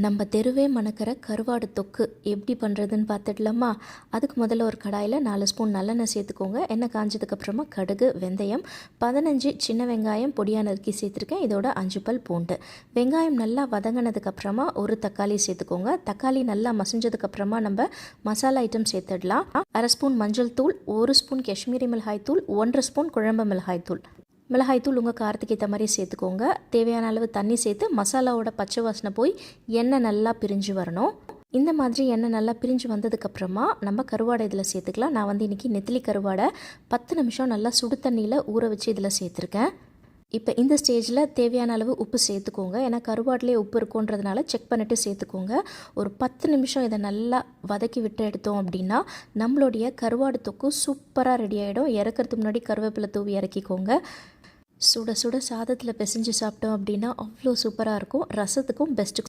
நம்ம தெருவே மணக்கிற கருவாடு தொக்கு எப்படி பண்ணுறதுன்னு பார்த்துடலாமா? அதுக்கு முதல்ல ஒரு கடாயில் 4 ஸ்பூன் நல்லெண்ணெய் சேர்த்துக்கோங்க. எண்ணெய் காஞ்சதுக்கப்புறமா கடுகு, வெந்தயம், 15 சின்ன வெங்காயம் பொடியாக நறுக்கி சேர்த்துருக்கேன். இதோட 5 பல் பூண்டு. வெங்காயம் நல்லா வதங்கினதுக்கப்புறமா ஒரு தக்காளி சேர்த்துக்கோங்க. தக்காளி நல்லா மசிஞ்சதுக்கப்புறமா நம்ம மசாலா ஐட்டம் சேர்த்துடலாம். 1/2 ஸ்பூன் மஞ்சள் தூள், 1 ஸ்பூன் காஷ்மீரி மிளகாய் தூள், 1 ஸ்பூன் குழம்பு மிளகாய் தூள். மிளகாய்த்தூள் உங்கள் காரத்துக்கு ஏற்ற மாதிரி சேர்த்துக்கோங்க. தேவையான அளவு தண்ணி சேர்த்து மசாலாவோட பச்சை வாசனை போய் எண்ணெய் நல்லா பிரிஞ்சு வரணும். இந்த மாதிரி எண்ணெய் நல்லா பிரிஞ்சு வந்ததுக்கப்புறமா நம்ம கருவாடை இதில் சேர்த்துக்கலாம். நான் இன்றைக்கி நெத்திலி கருவாடை 10 நிமிஷம் நல்லா சுடு தண்ணியில் ஊற வச்சு இதில் சேர்த்துருக்கேன். இப்போ இந்த ஸ்டேஜில் தேவையான அளவு உப்பு சேர்த்துக்கோங்க. ஏன்னா கருவாட்டிலே உப்பு இருக்குன்றதுனால செக் பண்ணிவிட்டு சேர்த்துக்கோங்க. ஒரு 10 நிமிஷம் இதை நல்லா வதக்கி விட்டு எடுத்தோம் அப்படின்னா நம்மளுடைய கருவாடு தொக்கு சூப்பராக ரெடி ஆகிடும். இறக்கிறதுக்கு முன்னாடி கருவேப்பிலை தூவி இறக்கிக்கோங்க. சுட சுட சாதத்தில் பிசைஞ்சு சாப்பிட்டோம் அப்படின்னா அவ்வளோ சூப்பராக இருக்கும். ரசத்துக்கும் பெஸ்ட்டு.